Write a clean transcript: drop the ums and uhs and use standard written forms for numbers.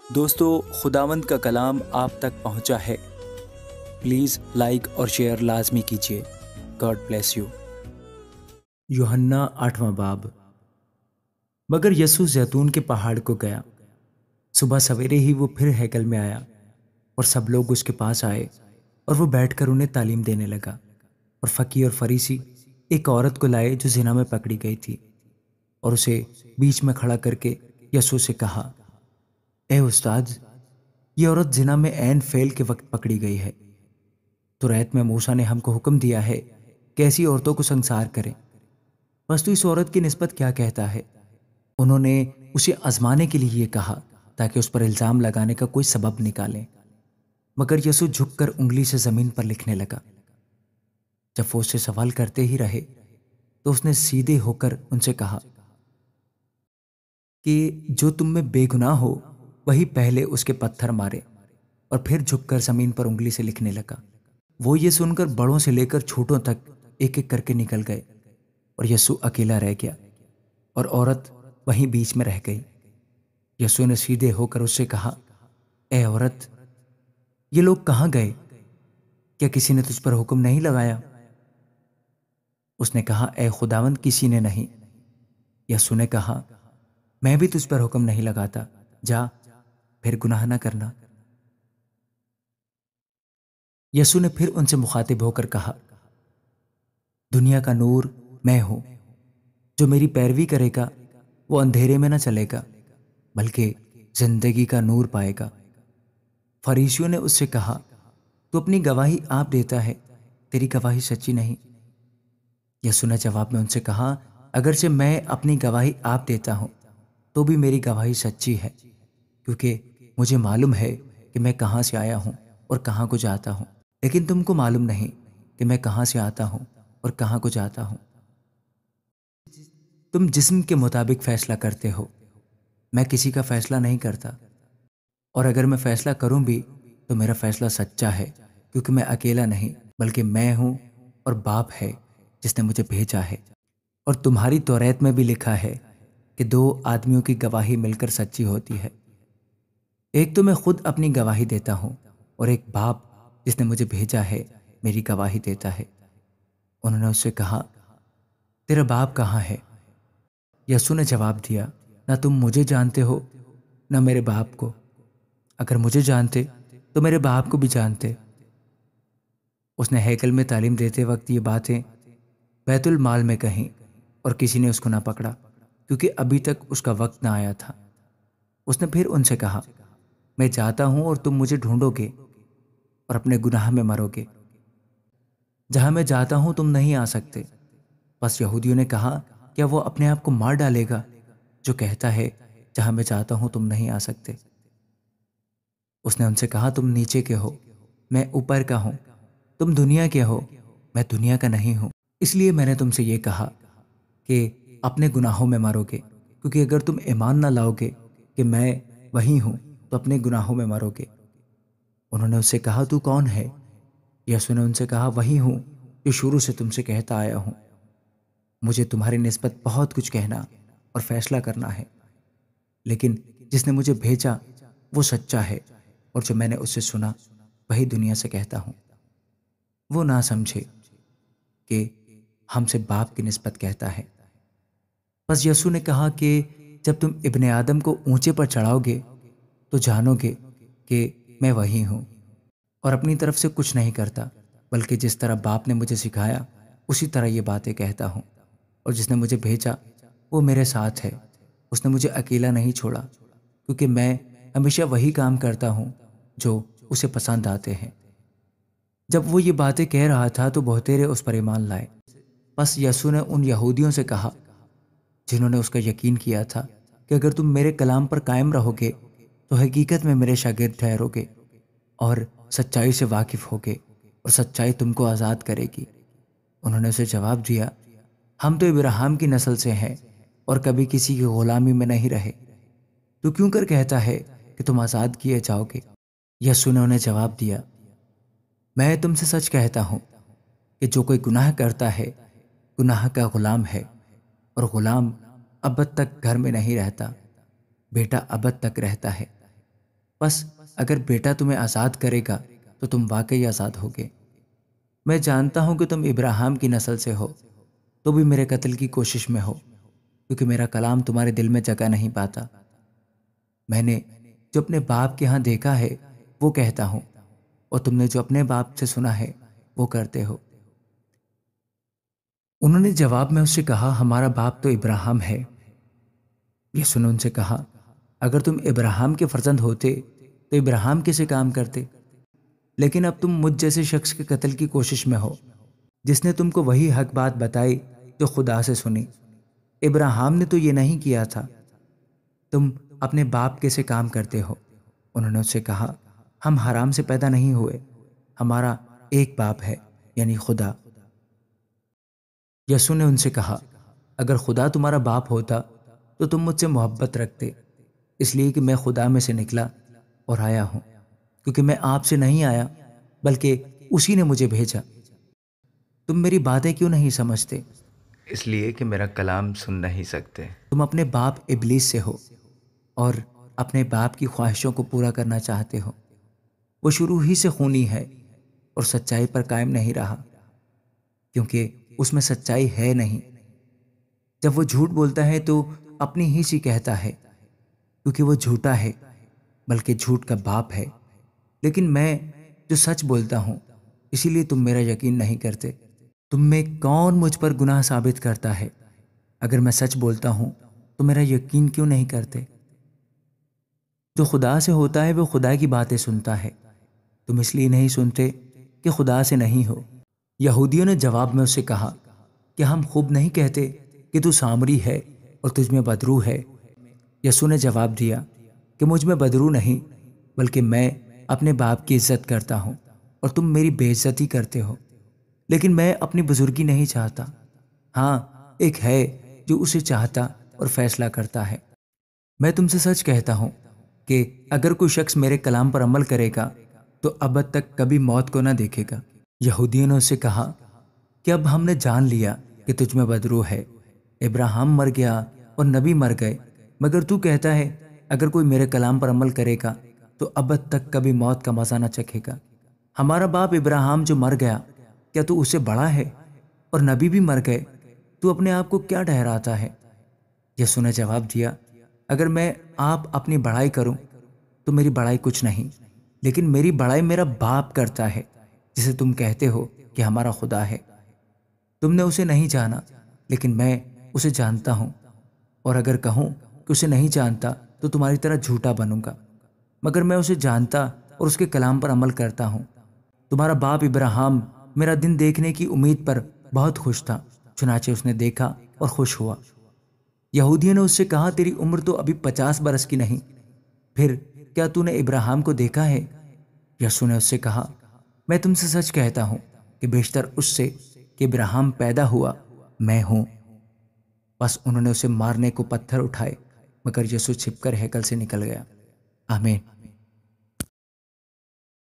دوستو، خداوند کا کلام آپ تک پہنچا ہے۔ پلیز لائک اور شیئر لازمی کیجیے۔ God bless you. یوحنا 8واں باب۔ مگر یسوع زیتون کے پہاڑ کو گیا۔ صبح سویرے ہی وہ پھر ہیکل میں آیا اور سب لوگ اس کے پاس آئے اور وہ بیٹھ کر انہیں تعلیم دینے لگا۔ اور فقیہ اور فریسی ایک عورت کو لائے جو زنا میں پکڑی گئی تھی، اور اسے بیچ میں کھڑا کر کے یسوع سے کہا، اے استاد، یہ عورت زنا میں عین فعل کے وقت پکڑی گئی ہے۔ تورات میں موسیٰ نے ہم کو حکم دیا ہے کہ ایسی عورتوں کو سنسار کریں۔ بس تو اس عورت کی نسبت کیا کہتا ہے؟ انہوں نے اسے آزمانے کے لیے یہ کہا تاکہ اس پر الزام لگانے کا کوئی سبب نکالیں۔ مگر یسوع جھک کر انگلی سے زمین پر لکھنے لگا۔ جب وہ اس سے سوال کرتے ہی رہے تو اس نے سیدھے ہو کر ان سے کہا کہ جو تم میں بے گناہ ہو وہی پہلے اس کے پتھر مارے، اور پھر جھک کر زمین پر انگلی سے لکھنے لگا۔ وہ یہ سن کر بڑوں سے لے کر چھوٹوں تک ایک ایک کر کے نکل گئے، اور یسوع اکیلا رہ گیا اور عورت وہیں بیچ میں رہ گئی۔ یسوع نے سیدھے ہو کر اس سے کہا، اے عورت، یہ لوگ کہاں گئے؟ کیا کسی نے تجھ پر حکم نہیں لگایا؟ اس نے کہا، اے خداوند، کسی نے نہیں۔ یسوع نے کہا، میں بھی تجھ پر حکم نہیں لگاتا، جا، پھر گناہ نہ کرنا۔ یسوع نے پھر ان سے مخاطب ہو کر کہا، دنیا کا نور میں ہوں۔ جو میری پیروی کرے گا وہ اندھیرے میں نہ چلے گا بلکہ زندگی کا نور پائے گا۔ فریسیوں نے اس سے کہا، تو اپنی گواہی آپ دیتا ہے، تیری گواہی سچی نہیں۔ یسوع نے جواب میں ان سے کہا، اگرچہ میں اپنی گواہی آپ دیتا ہوں تو بھی میری گواہی سچی ہے، کیونکہ مجھے معلوم ہے کہ میں کہاں سے آیا ہوں اور کہاں کو جاتا ہوں، لیکن تم کو معلوم نہیں کہ میں کہاں سے آتا ہوں اور کہاں کو جاتا ہوں۔ تم جسم کے مطابق فیصلہ کرتے ہو، میں کسی کا فیصلہ نہیں کرتا، اور اگر میں فیصلہ کروں بھی تو میرا فیصلہ سچا ہے، کیونکہ میں اکیلا نہیں بلکہ میں ہوں اور باپ ہے جس نے مجھے بھیجا ہے۔ اور تمہاری تورات میں بھی لکھا ہے کہ 2 آدمیوں کی گواہی مل کر سچی ہوتی ہے۔ ایک تو میں خود اپنی گواہی دیتا ہوں، اور ایک باپ جس نے مجھے بھیجا ہے میری گواہی دیتا ہے۔ انہوں نے اس سے کہا، تیرا باپ کہاں ہے؟ یسوع نے جواب دیا، نہ تم مجھے جانتے ہو نہ میرے باپ کو۔ اگر مجھے جانتے تو میرے باپ کو بھی جانتے۔ اس نے ہیکل میں تعلیم دیتے وقت یہ باتیں بیت المال میں کہیں، اور کسی نے اس کو نہ پکڑا، کیونکہ ابھی تک اس کا وقت نہ آیا تھا۔ اس نے پھر ان سے کہا، میں جاتا ہوں اور تم مجھے ڈھونڈو گے اور اپنے گناہ میں مرو گے۔ جہاں میں جاتا ہوں تم نہیں آ سکتے۔ بس یہودیوں نے کہا، کیا وہ اپنے آپ کو مار ڈالے گا جو کہتا ہے جہاں میں جاتا ہوں تم نہیں آ سکتے؟ اس نے ان سے کہا، تم نیچے کے ہو، میں اوپر کا ہوں۔ تم دنیا کے ہو، میں دنیا کا نہیں ہوں۔ اس لیے میں نے تم سے یہ کہا کہ اپنے گناہوں میں مرو گے، کیونکہ اگر تم ایمان نہ لاؤ گے کہ میں وہی ہوں تو اپنے گناہوں میں مرو گے۔ انہوں نے اس سے کہا، تو کون ہے؟ یسوع نے ان سے کہا، وہی ہوں جو شروع سے تم سے کہتا آیا ہوں۔ مجھے تمہاری نسبت بہت کچھ کہنا اور فیصلہ کرنا ہے، لیکن جس نے مجھے بھیجا وہ سچا ہے، اور جو میں نے اس سے سنا وہی دنیا سے کہتا ہوں۔ وہ نہ سمجھے کہ ہم سے باپ کی نسبت کہتا ہے۔ بس یسوع نے کہا کہ جب تم ابن آدم کو اونچے پر چڑھاؤ گے تو جانو گے کہ میں وہی ہوں، اور اپنی طرف سے کچھ نہیں کرتا، بلکہ جس طرح باپ نے مجھے سکھایا اسی طرح یہ باتیں کہتا ہوں۔ اور جس نے مجھے بھیجا وہ میرے ساتھ ہے، اس نے مجھے اکیلا نہیں چھوڑا، کیونکہ میں ہمیشہ وہی کام کرتا ہوں جو اسے پسند آتے ہیں۔ جب وہ یہ باتیں کہہ رہا تھا تو بہتیرے اس پر ایمان لائے۔ بس یسوع نے ان یہودیوں سے کہا جنہوں نے اس کا یقین کیا تھا کہ اگر تم میرے کلام پر قائم رہو گے تو حقیقت میں میرے شاگرد ٹھہرو گے اور سچائی سے واقف ہوگے، اور سچائی تم کو آزاد کرے گی۔ انہوں نے اسے جواب دیا، ہم تو ابراہیم کی نسل سے ہیں اور کبھی کسی کی غلامی میں نہیں رہے، تو کیوں کر کہتا ہے کہ تم آزاد کیے جاؤ گے؟ یسوع نے انہیں جواب دیا، میں تم سے سچ کہتا ہوں کہ جو کوئی گناہ کرتا ہے گناہ کا غلام ہے، اور غلام ابد تک گھر میں نہیں رہتا، بیٹا ابد تک رہتا ہے۔ بس اگر بیٹا تمہیں آزاد کرے گا تو تم واقعی آزاد ہوگے۔ میں جانتا ہوں کہ تم ابراہیم کی نسل سے ہو، تو بھی میرے قتل کی کوشش میں ہو، کیونکہ میرا کلام تمہارے دل میں جگہ نہیں پاتا۔ میں نے جو اپنے باپ کے ہاں دیکھا ہے وہ کہتا ہوں، اور تم نے جو اپنے باپ سے سنا ہے وہ کرتے ہو۔ انہوں نے جواب میں اس سے کہا، ہمارا باپ تو ابراہیم ہے۔ یسوع نے ان سے کہا، اگر تم ابراہیم کے فرزند ہوتے تو ابراہیم کیسے کام کرتے؟ لیکن اب تم مجھ جیسے شخص کے قتل کی کوشش میں ہو، جس نے تم کو وہی حق بات بتائی جو خدا سے سنی۔ ابراہیم نے تو یہ نہیں کیا تھا، تم اپنے باپ کیسے کام کرتے ہو؟ انہوں نے اس سے کہا، ہم حرام سے پیدا نہیں ہوئے، ہمارا ایک باپ ہے، یعنی خدا۔ یسوع نے ان سے کہا، اگر خدا تمہارا باپ ہوتا تو تم مجھ سے محبت رکھتے، اس لیے کہ میں خدا میں سے نکلا اور آیا ہوں، کیونکہ میں آپ سے نہیں آیا بلکہ اسی نے مجھے بھیجا۔ تم میری باتیں کیوں نہیں سمجھتے؟ اس لیے کہ میرا کلام سن نہیں سکتے۔ تم اپنے باپ ابلیس سے ہو اور اپنے باپ کی خواہشوں کو پورا کرنا چاہتے ہو۔ وہ شروع ہی سے خونی ہے اور سچائی پر قائم نہیں رہا، کیونکہ اس میں سچائی ہے نہیں۔ جب وہ جھوٹ بولتا ہے تو اپنی ہی سی کہتا ہے، کیونکہ وہ جھوٹا ہے بلکہ جھوٹ کا باپ ہے۔ لیکن میں جو سچ بولتا ہوں، اسی لیے تم میرا یقین نہیں کرتے۔ تم میں کون مجھ پر گناہ ثابت کرتا ہے؟ اگر میں سچ بولتا ہوں تو میرا یقین کیوں نہیں کرتے؟ جو خدا سے ہوتا ہے وہ خدا کی باتیں سنتا ہے، تم اس لیے نہیں سنتے کہ خدا سے نہیں ہو۔ یہودیوں نے جواب میں اس سے کہا کہ ہم خوب نہیں کہتے کہ تو سامری ہے اور تجھ میں بدرو ہے۔ یسوع نے جواب دیا کہ مجھ میں بدرو نہیں، بلکہ میں اپنے باپ کی عزت کرتا ہوں اور تم میری بے عزتی کرتے ہو۔ لیکن میں اپنی بزرگی نہیں چاہتا، ہاں ایک ہے جو اسے چاہتا اور فیصلہ کرتا ہے۔ میں تم سے سچ کہتا ہوں کہ اگر کوئی شخص میرے کلام پر عمل کرے گا تو ابد تک کبھی موت کو نہ دیکھے گا۔ یہودیوں نے اس سے کہا کہ اب ہم نے جان لیا کہ تجھ میں بدرو ہے۔ ابراہیم مر گیا اور نبی مر گئے، مگر تو کہتا ہے اگر کوئی میرے کلام پر عمل کرے گا تو ابد تک کبھی موت کا مزہ نہ چکھے گا۔ ہمارا باپ ابراہیم جو مر گیا، کیا تو اس سے بڑا ہے؟ اور نبی بھی مر گئے، تو اپنے آپ کو کیا ٹھہراتا ہے؟ یسوع نے جواب دیا، اگر میں آپ اپنی بڑائی کروں تو میری بڑائی کچھ نہیں، لیکن میری بڑائی میرا باپ کرتا ہے جسے تم کہتے ہو کہ ہمارا خدا ہے۔ تم نے اسے نہیں جانا، لیکن میں اسے جانتا ہوں، اور اگر کہوں کہ اسے نہیں جانتا تو تمہاری طرح جھوٹا بنوں گا، مگر میں اسے جانتا اور اس کے کلام پر عمل کرتا ہوں۔ تمہارا باپ ابراہیم میرا دن دیکھنے کی امید پر بہت خوش تھا، چنانچہ اس نے دیکھا اور خوش ہوا۔ یہودیوں نے اس سے کہا، تیری عمر تو ابھی 50 برس کی نہیں، پھر کیا تو نے ابراہیم کو دیکھا ہے؟ یسوع نے اس سے کہا، میں تم سے سچ کہتا ہوں کہ بیشتر اس سے کہ ابراہیم پیدا ہوا میں ہوں۔ بس انہوں نے اسے مارنے کو پتھر اٹھائے، مگر یسوع چھپ کر ہیکل سے نکل گیا۔ آمین۔